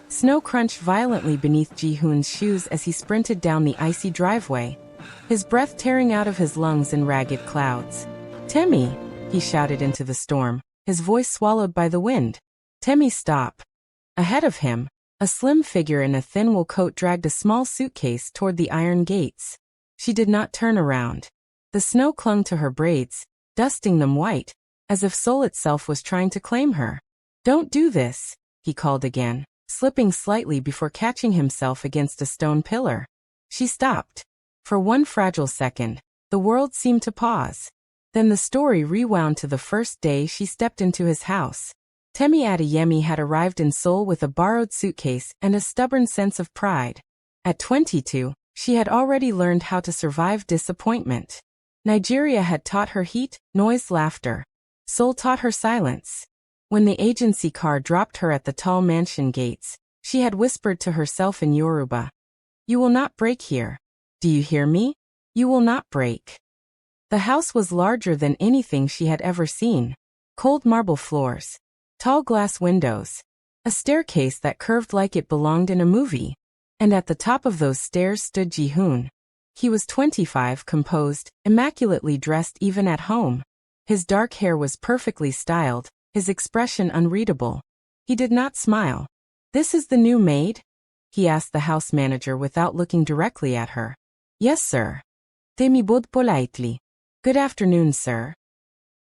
Snow crunched violently beneath Ji-hoon's shoes as he sprinted down the icy driveway, his breath tearing out of his lungs in ragged clouds. "Temi!" he shouted into the storm, his voice swallowed by the wind. "Temi, stop!" Ahead of him, a slim figure in a thin wool coat dragged a small suitcase toward the iron gates. She did not turn around. The snow clung to her braids, dusting them white, as if Seoul itself was trying to claim her. "Don't do this," he called again, slipping slightly before catching himself against a stone pillar. She stopped. For one fragile second, the world seemed to pause. Then the story rewound to the first day she stepped into his house. Temi Adeyemi had arrived in Seoul with a borrowed suitcase and a stubborn sense of pride. At 22, she had already learned how to survive disappointment. Nigeria had taught her heat, noise, laughter. Seoul taught her silence. When the agency car dropped her at the tall mansion gates, she had whispered to herself in Yoruba, "You will not break here. Do you hear me? You will not break." The house was larger than anything she had ever seen. Cold marble floors, tall glass windows, a staircase that curved like it belonged in a movie. And at the top of those stairs stood Ji-hoon. He was 25, composed, immaculately dressed even at home. His dark hair was perfectly styled, his expression unreadable. He did not smile. "This is the new maid?" he asked the house manager without looking directly at her. "Yes, sir." Temi bowed politely. "Good afternoon, sir."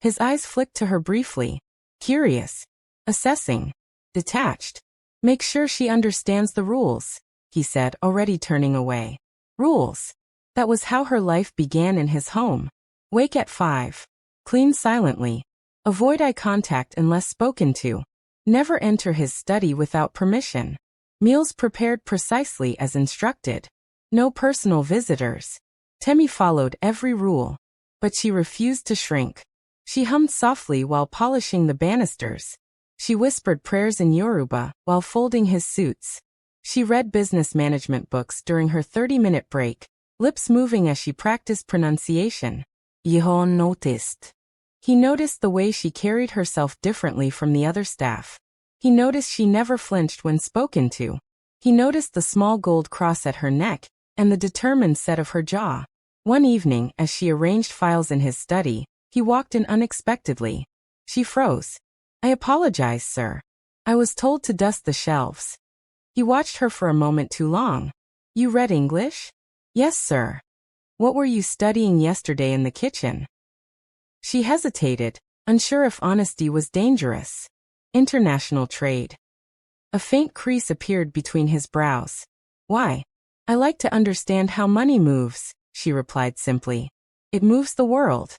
His eyes flicked to her briefly. Curious. Assessing. Detached. "Make sure she understands the rules," he said, already turning away. Rules. That was how her life began in his home. Wake at 5. Clean silently. Avoid eye contact unless spoken to. Never enter his study without permission. Meals prepared precisely as instructed. No personal visitors. Temi followed every rule. But she refused to shrink. She hummed softly while polishing the banisters. She whispered prayers in Yoruba while folding his suits. She read business management books during her 30-minute break, lips moving as she practiced pronunciation. Ji-hoon noticed. He noticed the way she carried herself differently from the other staff. He noticed she never flinched when spoken to. He noticed the small gold cross at her neck and the determined set of her jaw. One evening, as she arranged files in his study, he walked in unexpectedly. She froze. "I apologize, sir. I was told to dust the shelves." He watched her for a moment too long. "You read English?" "Yes, sir." "What were you studying yesterday in the kitchen?" She hesitated, unsure if honesty was dangerous. "International trade." A faint crease appeared between his brows. "Why?" "I like to understand how money moves," she replied simply. "It moves the world."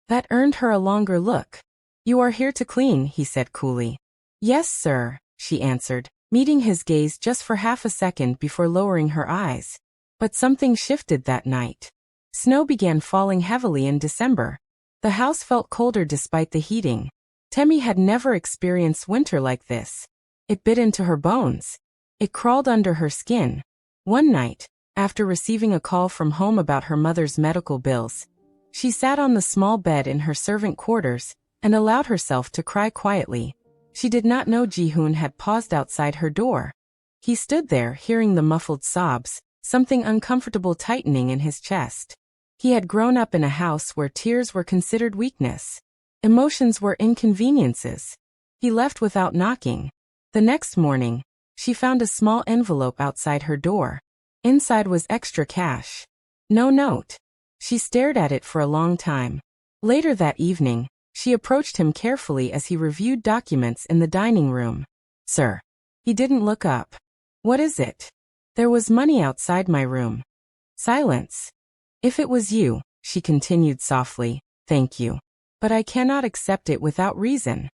That earned her a longer look. "You are here to clean," he said coolly. "Yes, sir," she answered, meeting his gaze just for half a second before lowering her eyes. But something shifted that night. Snow began falling heavily in December. The house felt colder despite the heating. Temi had never experienced winter like this. It bit into her bones. It crawled under her skin. One night, after receiving a call from home about her mother's medical bills, she sat on the small bed in her servant quarters and allowed herself to cry quietly. She did not know Ji-hoon had paused outside her door. He stood there, hearing the muffled sobs, something uncomfortable tightening in his chest. He had grown up in a house where tears were considered weakness. Emotions were inconveniences. He left without knocking. The next morning, she found a small envelope outside her door. Inside was extra cash. No note. She stared at it for a long time. Later that evening, she approached him carefully as he reviewed documents in the dining room. "Sir." He didn't look up. "What is it?" "There was money outside my room." Silence. "If it was you," she continued softly, "thank you. But I cannot accept it without reason."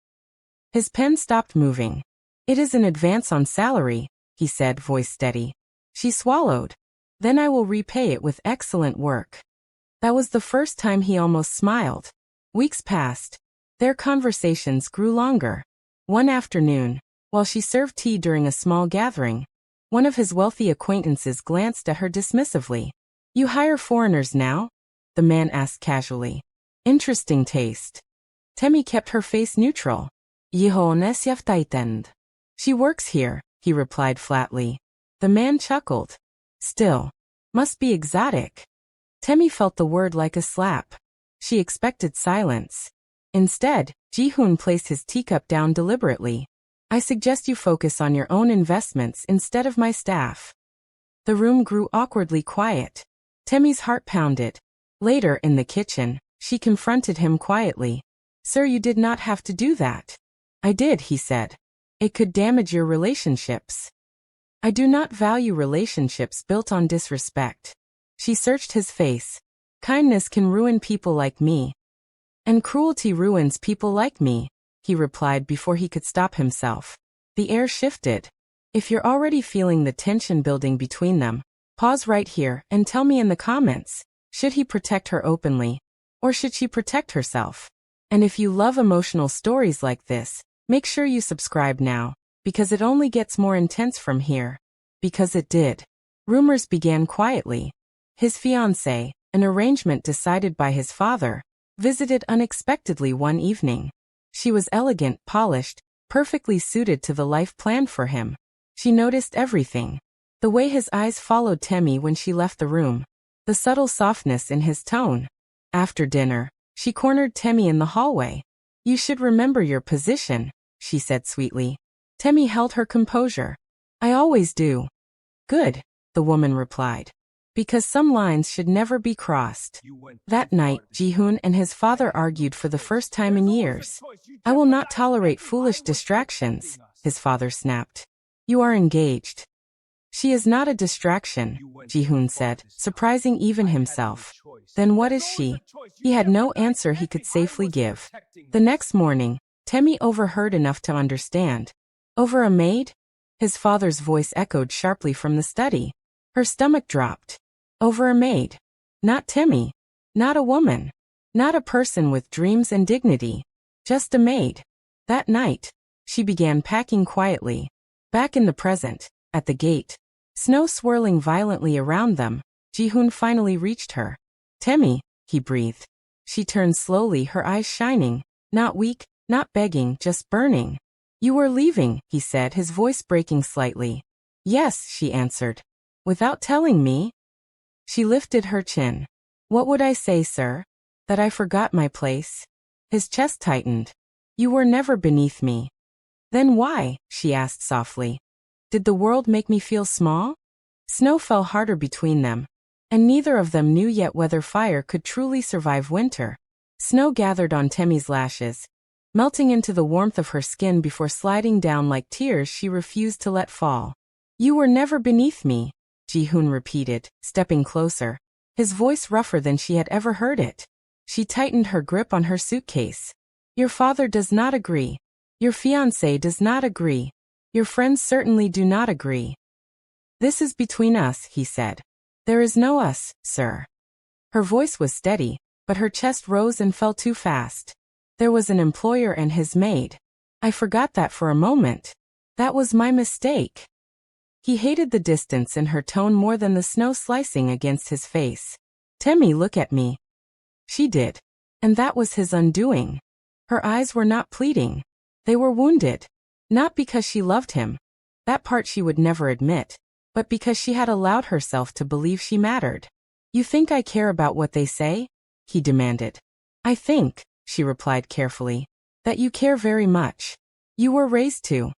His pen stopped moving. "It is an advance on salary," he said, voice steady. She swallowed. "Then I will repay it with excellent work." That was the first time he almost smiled. Weeks passed. Their conversations grew longer. One afternoon, while she served tea during a small gathering, one of his wealthy acquaintances glanced at her dismissively. "You hire foreigners now?" the man asked casually. Interesting taste. Temi kept her face neutral. "Ji-hoon is yaftaitend." "She works here," he replied flatly. The man chuckled. Still. Must be exotic. Temi felt the word like a slap. She expected silence. Instead, Ji-hoon placed his teacup down deliberately. I suggest you focus on your own investments instead of my staff. The room grew awkwardly quiet. Temi's heart pounded. Later, in the kitchen, she confronted him quietly. Sir, you did not have to do that. I did, he said. It could damage your relationships. I do not value relationships built on disrespect. She searched his face. Kindness can ruin people like me. And cruelty ruins people like me, he replied before he could stop himself. The air shifted. If you're already feeling the tension building between them, pause right here and tell me in the comments, should he protect her openly? Or should she protect herself? And if you love emotional stories like this, make sure you subscribe now, because it only gets more intense from here. Because it did. Rumors began quietly. His fiancée, an arrangement decided by his father, visited unexpectedly one evening. She was elegant, polished, perfectly suited to the life planned for him. She noticed everything. The way his eyes followed Temi when she left the room. The subtle softness in his tone. After dinner, she cornered Temi in the hallway. You should remember your position, she said sweetly. Temi held her composure. I always do. Good, the woman replied. Because some lines should never be crossed. That night, Ji-hoon and his father argued for the first time in years. I will not tolerate foolish distractions, his father snapped. You are engaged. She is not a distraction, Ji-hoon said, surprising even himself. Then what is she? He had no answer he could safely give. The next morning, Temi overheard enough to understand. Over a maid? His father's voice echoed sharply from the study. Her stomach dropped. Over a maid. Not Temi. Not a woman. Not a person with dreams and dignity. Just a maid. That night, she began packing quietly. Back in the present, at the gate, snow swirling violently around them, Ji-hoon finally reached her. Temi, he breathed. She turned slowly, her eyes shining. Not weak, not begging, just burning. You were leaving, he said, his voice breaking slightly. Yes, she answered. Without telling me? She lifted her chin. What would I say, sir? That I forgot my place? His chest tightened. You were never beneath me. Then why? She asked softly. Did the world make me feel small? Snow fell harder between them, and neither of them knew yet whether fire could truly survive winter. Snow gathered on Temi's lashes, melting into the warmth of her skin before sliding down like tears she refused to let fall. You were never beneath me, Ji-hoon repeated, stepping closer, his voice rougher than she had ever heard it. She tightened her grip on her suitcase. Your father does not agree. Your fiancé does not agree. Your friends certainly do not agree. This is between us, he said. There is no us, sir. Her voice was steady, but her chest rose and fell too fast. There was an employer and his maid. I forgot that for a moment. That was my mistake. He hated the distance in her tone more than the snow slicing against his face. Temi, look at me. She did. And that was his undoing. Her eyes were not pleading. They were wounded. Not because she loved him. That part she would never admit. But because she had allowed herself to believe she mattered. You think I care about what they say? He demanded. I think, she replied carefully, that you care very much. You were raised to.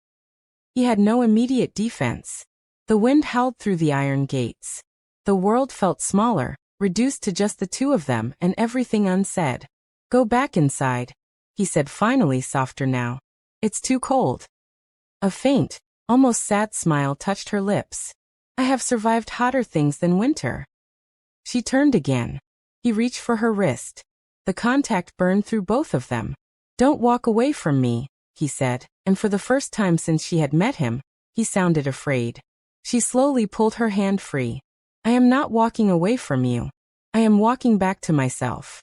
He had no immediate defense. The wind howled through the iron gates. The world felt smaller, reduced to just the two of them and everything unsaid. Go back inside, he said finally, softer now. It's too cold. A faint, almost sad smile touched her lips. I have survived hotter things than winter. She turned again. He reached for her wrist. The contact burned through both of them. Don't walk away from me, he said, and for the first time since she had met him, he sounded afraid. She slowly pulled her hand free. I am not walking away from you. I am walking back to myself.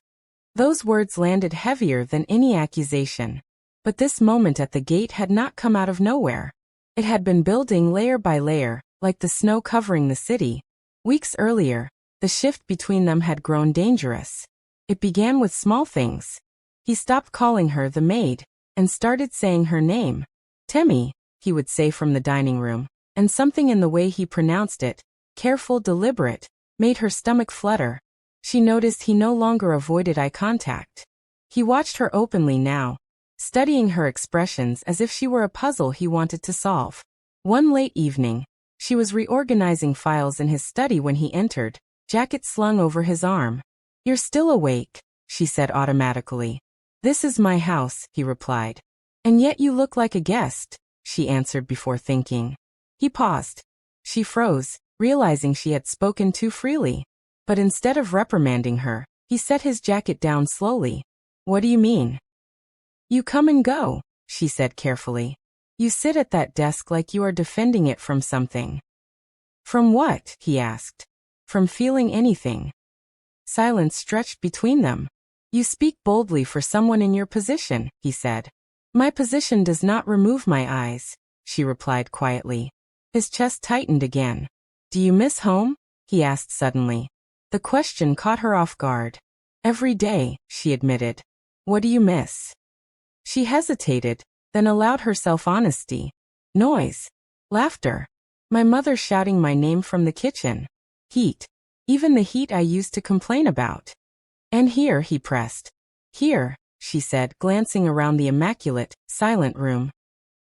Those words landed heavier than any accusation. But this moment at the gate had not come out of nowhere. It had been building layer by layer, like the snow covering the city. Weeks earlier, the shift between them had grown dangerous. It began with small things. He stopped calling her the maid, and started saying her name. Temi, he would say from the dining room. and something in the way he pronounced it, careful, deliberate, made her stomach flutter. She noticed he no longer avoided eye contact. He watched her openly now, studying her expressions as if she were a puzzle he wanted to solve. One late evening, she was reorganizing files in his study when he entered, jacket slung over his arm. "You're still awake," she said automatically. "This is my house," he replied. "And yet you look like a guest," she answered before thinking. He paused. She froze, realizing she had spoken too freely. But instead of reprimanding her, he set his jacket down slowly. "What do you mean?" "You come and go," she said carefully. "You sit at that desk like you are defending it from something." "From what?" he asked. "From feeling anything." Silence stretched between them. "You speak boldly for someone in your position," he said. "My position does not remove my eyes," she replied quietly. His chest tightened again. "Do you miss home?" he asked suddenly. The question caught her off guard. "Every day," she admitted. "What do you miss?" She hesitated, then allowed herself honesty. "Noise. Laughter. My mother shouting my name from the kitchen. Heat. Even the heat I used to complain about." "And here," he pressed. "Here," she said, glancing around the immaculate, silent room.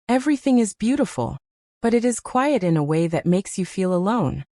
"Everything is beautiful, but it is quiet in a way that makes you feel alone."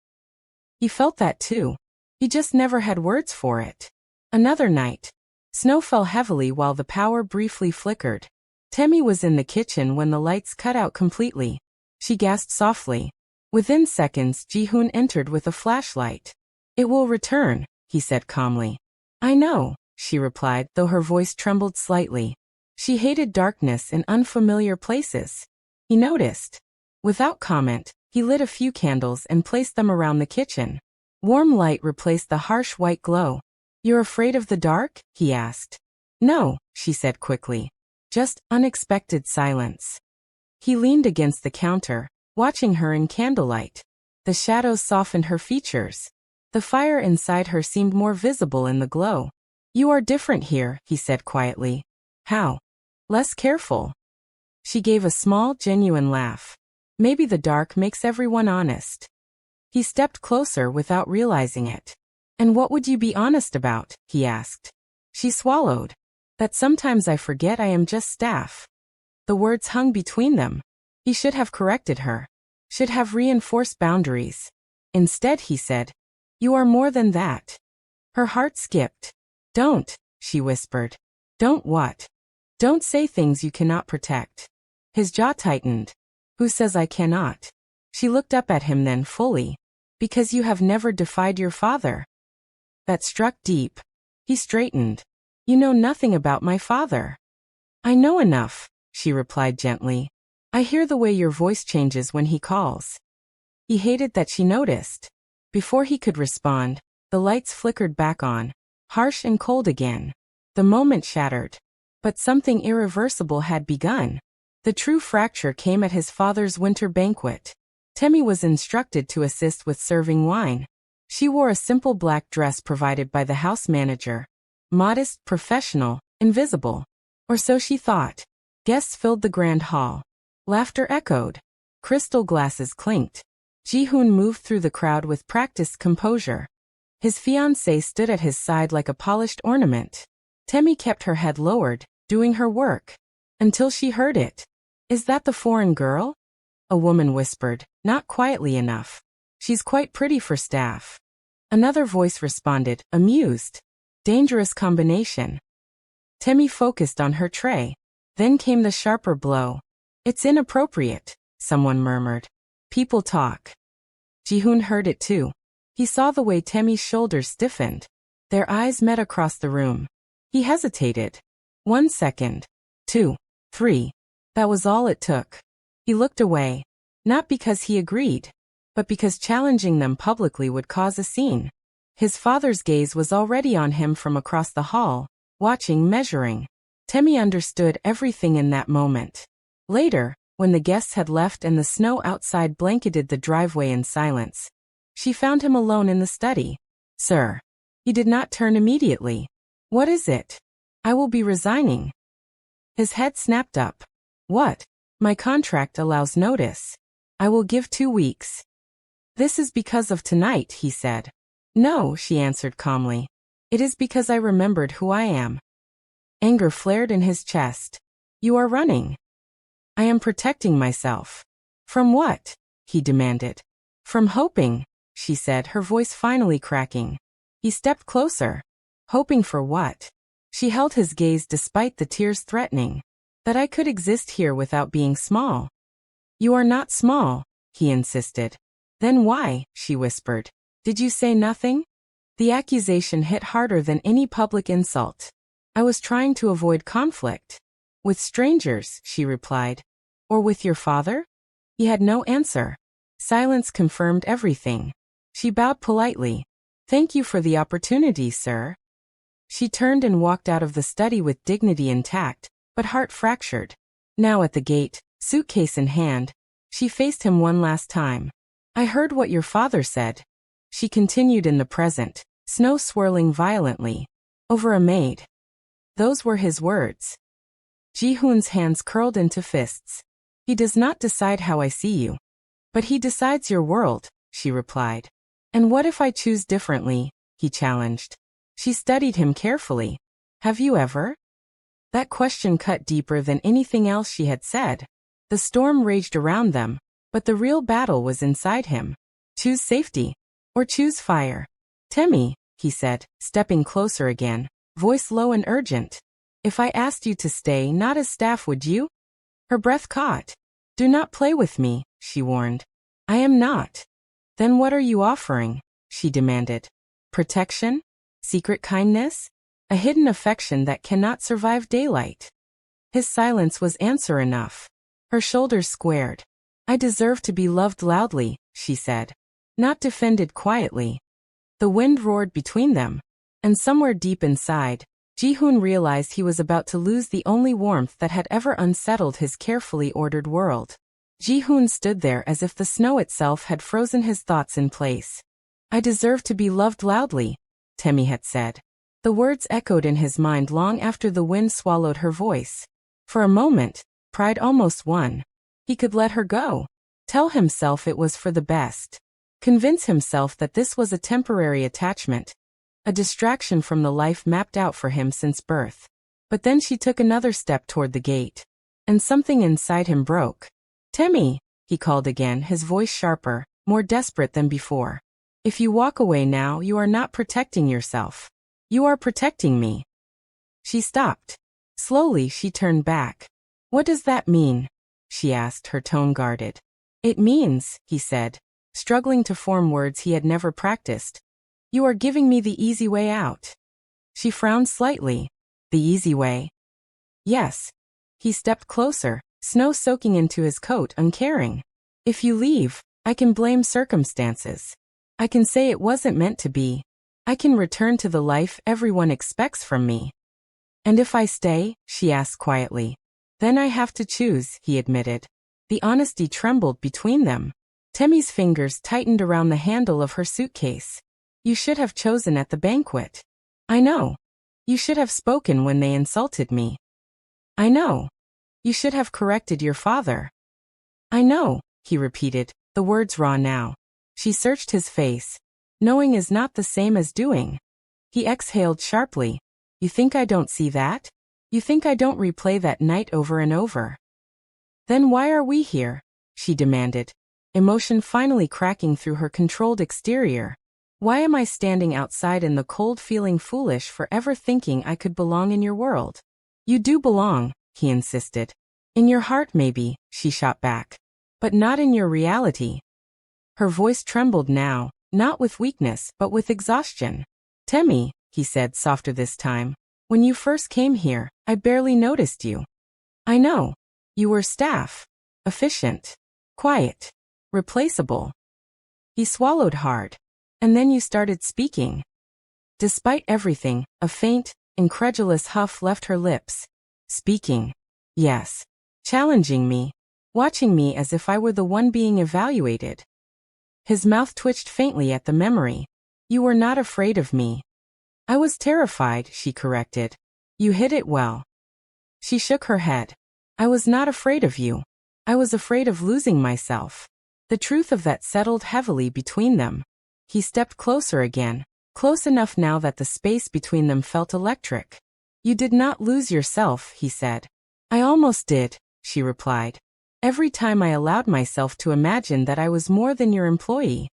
He felt that too. He just never had words for it. Another night. Snow fell heavily while the power briefly flickered. Temi was in the kitchen when the lights cut out completely. She gasped softly. Within seconds, Ji-hoon entered with a flashlight. "It will return," he said calmly. "I know," she replied, though her voice trembled slightly. She hated darkness in unfamiliar places. He noticed. Without comment, he lit a few candles and placed them around the kitchen. Warm light replaced the harsh white glow. "You're afraid of the dark?" he asked. "No," she said quickly. "Just unexpected silence." He leaned against the counter, watching her in candlelight. The shadows softened her features. The fire inside her seemed more visible in the glow. "You are different here," he said quietly. "How?" "Less careful." She gave a small, genuine laugh. "Maybe the dark makes everyone honest." He stepped closer without realizing it. "And what would you be honest about?" he asked. She swallowed. "That sometimes I forget I am just staff." The words hung between them. He should have corrected her. Should have reinforced boundaries. Instead, he said, "You are more than that." Her heart skipped. "Don't," she whispered. "Don't what?" "Don't say things you cannot protect." His jaw tightened. "Who says I cannot?" She looked up at him then fully. "Because you have never defied your father." That struck deep. He straightened. "You know nothing about my father." "I know enough," she replied gently. "I hear the way your voice changes when he calls." He hated that she noticed. Before he could respond, the lights flickered back on, harsh and cold again. The moment shattered. But something irreversible had begun. The true fracture came at his father's winter banquet. Temi was instructed to assist with serving wine. She wore a simple black dress provided by the house manager. Modest, professional, invisible. Or so she thought. Guests filled the grand hall. Laughter echoed. Crystal glasses clinked. Ji-hoon moved through the crowd with practiced composure. His fiancée stood at his side like a polished ornament. Temi kept her head lowered, doing her work. Until she heard it. "Is that the foreign girl?" A woman whispered, not quietly enough. "She's quite pretty for staff." Another voice responded, amused. "Dangerous combination." Temi focused on her tray. Then came the sharper blow. "It's inappropriate," someone murmured. "People talk." Ji-hoon heard it too. He saw the way Temi's shoulders stiffened. Their eyes met across the room. He hesitated. 1 second. 2. 3. That was all it took. He looked away. Not because he agreed, but because challenging them publicly would cause a scene. His father's gaze was already on him from across the hall, watching, measuring. Temi understood everything in that moment. Later, when the guests had left and the snow outside blanketed the driveway in silence, she found him alone in the study. "Sir." He did not turn immediately. "What is it?" "I will be resigning." His head snapped up. "What?" "My contract allows notice." I will give 2 weeks. This is because of tonight, he said. No, she answered calmly. It is because I remembered who I am. Anger flared in his chest. You are running. I am protecting myself. From what? He demanded. From hoping, she said, her voice finally cracking. He stepped closer. Hoping for what? She held his gaze despite the tears threatening. That I could exist here without being small. You are not small, he insisted. Then why, she whispered. Did you say nothing? The accusation hit harder than any public insult. I was trying to avoid conflict. With strangers, she replied. Or with your father? He had no answer. Silence confirmed everything. She bowed politely. Thank you for the opportunity, sir. She turned and walked out of the study with dignity intact, but heart fractured. Now at the gate, suitcase in hand, she faced him one last time. I heard what your father said. She continued in the present, snow swirling violently. Over a maid. Those were his words. Ji-hoon's hands curled into fists. He does not decide how I see you. But he decides your world, she replied. And what if I choose differently? He challenged. She studied him carefully. Have you ever? That question cut deeper than anything else she had said. The storm raged around them, but the real battle was inside him. Choose safety. Or choose fire. Temi, he said, stepping closer again, voice low and urgent. If I asked you to stay not as staff, would you? Her breath caught. Do not play with me, she warned. I am not. Then what are you offering? She demanded. Protection? Secret kindness? A hidden affection that cannot survive daylight. His silence was answer enough. Her shoulders squared. I deserve to be loved loudly, she said. Not defended quietly. The wind roared between them. And somewhere deep inside, Ji-hoon realized he was about to lose the only warmth that had ever unsettled his carefully ordered world. Ji-hoon stood there as if the snow itself had frozen his thoughts in place. I deserve to be loved loudly, Temi had said. The words echoed in his mind long after the wind swallowed her voice. For a moment, pride almost won. He could let her go. Tell himself it was for the best. Convince himself that this was a temporary attachment. A distraction from the life mapped out for him since birth. But then she took another step toward the gate. And something inside him broke. Temi, he called again, his voice sharper, more desperate than before. If you walk away now, you are not protecting yourself. You are protecting me. She stopped. Slowly she turned back. What does that mean? She asked, her tone guarded. It means, he said, struggling to form words he had never practiced. You are giving me the easy way out. She frowned slightly. The easy way? Yes. He stepped closer, snow soaking into his coat, uncaring. If you leave, I can blame circumstances. I can say it wasn't meant to be. I can return to the life everyone expects from me. And if I stay, she asked quietly. Then I have to choose, he admitted. The honesty trembled between them. Temi's fingers tightened around the handle of her suitcase. You should have chosen at the banquet. I know. You should have spoken when they insulted me. I know. You should have corrected your father. I know, he repeated, the words raw now. She searched his face. Knowing is not the same as doing. He exhaled sharply. You think I don't see that? You think I don't replay that night over and over? Then why are we here? She demanded, emotion finally cracking through her controlled exterior. Why am I standing outside in the cold, feeling foolish for ever thinking I could belong in your world? You do belong, he insisted. In your heart maybe, she shot back. But not in your reality. Her voice trembled now, not with weakness but with exhaustion. Temi, he said softer this time. When you first came here, I barely noticed you. I know. You were staff. Efficient. Quiet. Replaceable. He swallowed hard. And then you started speaking. Despite everything, a faint, incredulous huff left her lips. Speaking. Yes. Challenging me. Watching me as if I were the one being evaluated. His mouth twitched faintly at the memory. You were not afraid of me. I was terrified, she corrected. You hid it well. She shook her head. I was not afraid of you. I was afraid of losing myself. The truth of that settled heavily between them. He stepped closer again, close enough now that the space between them felt electric. You did not lose yourself, he said. I almost did, she replied. Every time I allowed myself to imagine that I was more than your employee.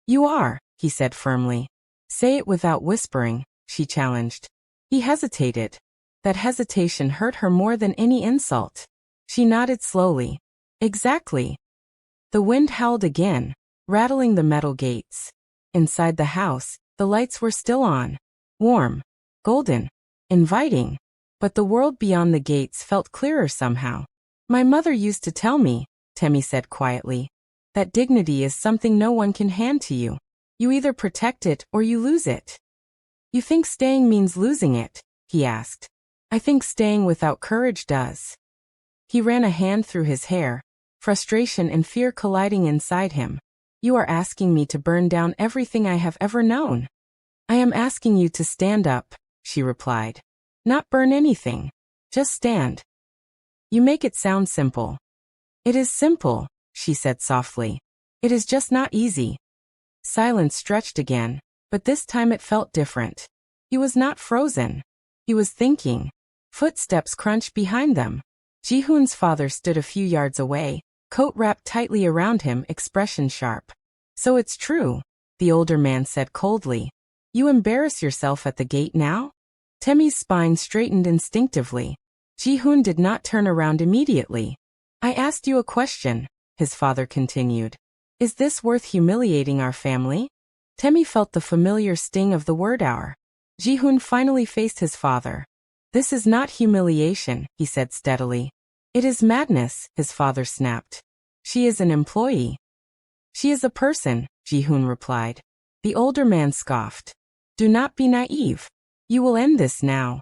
You are, he said firmly. Say it without whispering, she challenged. He hesitated. That hesitation hurt her more than any insult. She nodded slowly. Exactly. The wind howled again, rattling the metal gates. Inside the house, the lights were still on. Warm, golden, inviting. But the world beyond the gates felt clearer somehow. My mother used to tell me, Temi said quietly, that dignity is something no one can hand to you. You either protect it or you lose it. You think staying means losing it? He asked. I think staying without courage does. He ran a hand through his hair, frustration and fear colliding inside him. You are asking me to burn down everything I have ever known. I am asking you to stand up, she replied. Not burn anything. Just stand. You make it sound simple. It is simple, she said softly. It is just not easy. Silence stretched again, but this time it felt different. He was not frozen. He was thinking. Footsteps crunched behind them. Ji-hoon's father stood a few yards away, coat wrapped tightly around him, expression sharp. So it's true, the older man said coldly. You embarrass yourself at the gate now? Temi's spine straightened instinctively. Ji-hoon did not turn around immediately. I asked you a question, his father continued. Is this worth humiliating our family? Temi felt the familiar sting of the word hour. Ji-hoon finally faced his father. This is not humiliation, he said steadily. It is madness, his father snapped. She is an employee. She is a person, Ji-hoon replied. The older man scoffed. Do not be naive. You will end this now.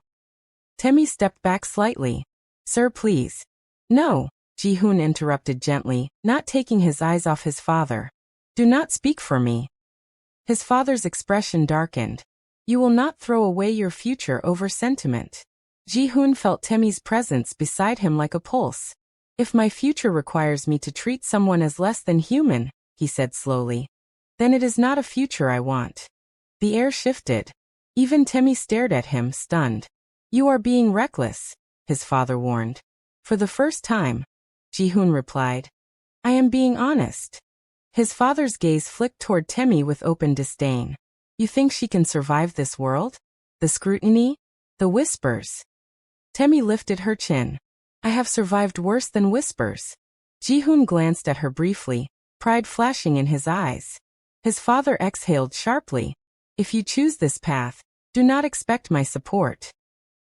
Temi stepped back slightly. Sir, please. No, Ji-hoon interrupted gently, not taking his eyes off his father. Do not speak for me. His father's expression darkened. You will not throw away your future over sentiment. Ji-hoon felt Temi's presence beside him like a pulse. If my future requires me to treat someone as less than human, he said slowly, then it is not a future I want. The air shifted. Even Temi stared at him, stunned. You are being reckless, his father warned. For the first time, Ji-hoon replied. I am being honest. His father's gaze flicked toward Temi with open disdain. You think she can survive this world? The scrutiny? The whispers? Temi lifted her chin. I have survived worse than whispers. Ji-hoon glanced at her briefly, pride flashing in his eyes. His father exhaled sharply. If you choose this path, do not expect my support.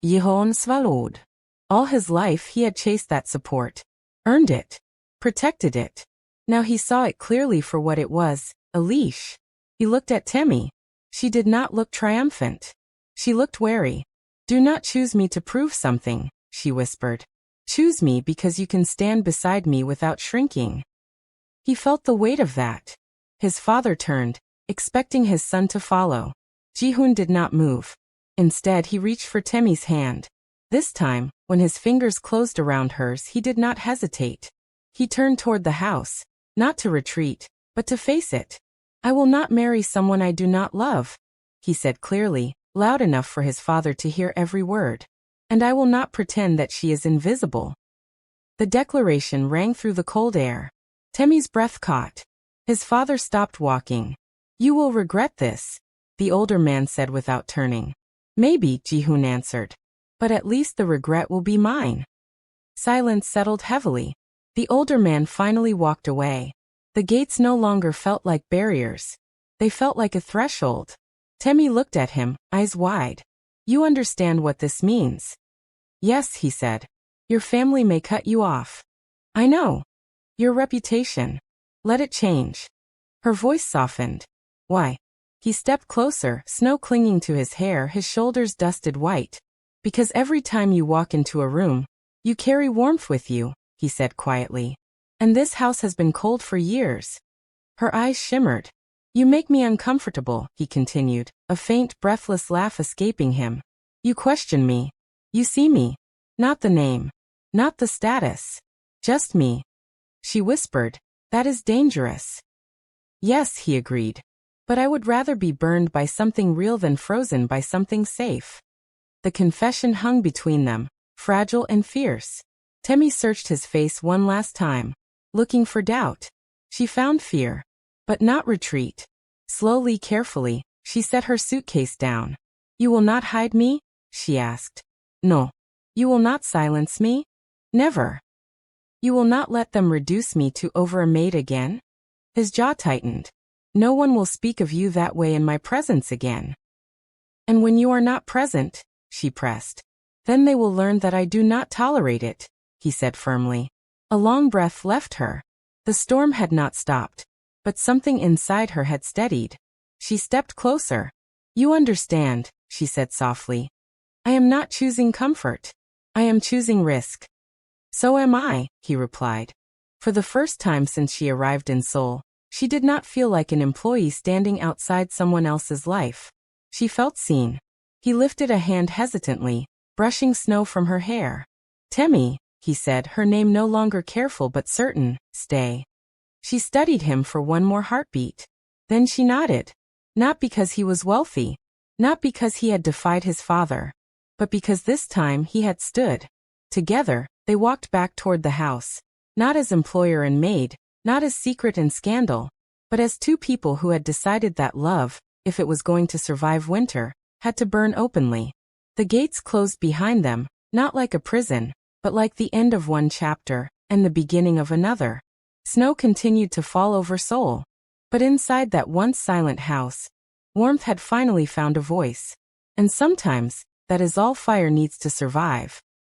Ji-hoon swallowed. All his life he had chased that support. Earned it. Protected it. Now he saw it clearly for what it was, a leash. He looked at Temi. She did not look triumphant. She looked wary. Do not choose me to prove something, she whispered. Choose me because you can stand beside me without shrinking. He felt the weight of that. His father turned, expecting his son to follow. Ji-hoon did not move. Instead, he reached for Temi's hand. This time, when his fingers closed around hers, he did not hesitate. He turned toward the house, not to retreat, but to face it. I will not marry someone I do not love, he said clearly, loud enough for his father to hear every word. And I will not pretend that she is invisible. The declaration rang through the cold air. Temi's breath caught. His father stopped walking. You will regret this, the older man said without turning. Maybe, Ji-hoon answered. But at least the regret will be mine. Silence settled heavily. The older man finally walked away. The gates no longer felt like barriers. They felt like a threshold. Temi looked at him, eyes wide. You understand what this means? Yes, he said. Your family may cut you off. I know. Your reputation. Let it change. Her voice softened. Why? He stepped closer, snow clinging to his hair, his shoulders dusted white. Because every time you walk into a room, you carry warmth with you, he said quietly. And this house has been cold for years. Her eyes shimmered. You make me uncomfortable, he continued, a faint, breathless laugh escaping him. You question me. You see me. Not the name. Not the status. Just me. She whispered. That is dangerous. Yes, he agreed. But I would rather be burned by something real than frozen by something safe. The confession hung between them, fragile and fierce. Temi searched his face one last time, looking for doubt. She found fear, but not retreat. Slowly, carefully, she set her suitcase down. You will not hide me? She asked. No. You will not silence me? Never. You will not let them reduce me to over a maid again? His jaw tightened. No one will speak of you that way in my presence again. And when you are not present, she pressed, then they will learn that I do not tolerate it, he said firmly. A long breath left her. The storm had not stopped, but something inside her had steadied. She stepped closer. You understand, she said softly. I am not choosing comfort. I am choosing risk. So am I, he replied. For the first time since she arrived in Seoul, she did not feel like an employee standing outside someone else's life. She felt seen. He lifted a hand hesitantly, brushing snow from her hair. Temi, he said, her name no longer careful but certain, stay. She studied him for one more heartbeat. Then she nodded. Not because he was wealthy, not because he had defied his father, but because this time he had stood. Together, they walked back toward the house, not as employer and maid, not as secret and scandal, but as two people who had decided that love, if it was going to survive winter, had to burn openly. The gates closed behind them, not like a prison, but like the end of one chapter, and the beginning of another. Snow continued to fall over Seoul. But inside that once silent house, warmth had finally found a voice. And sometimes, that is all fire needs to survive.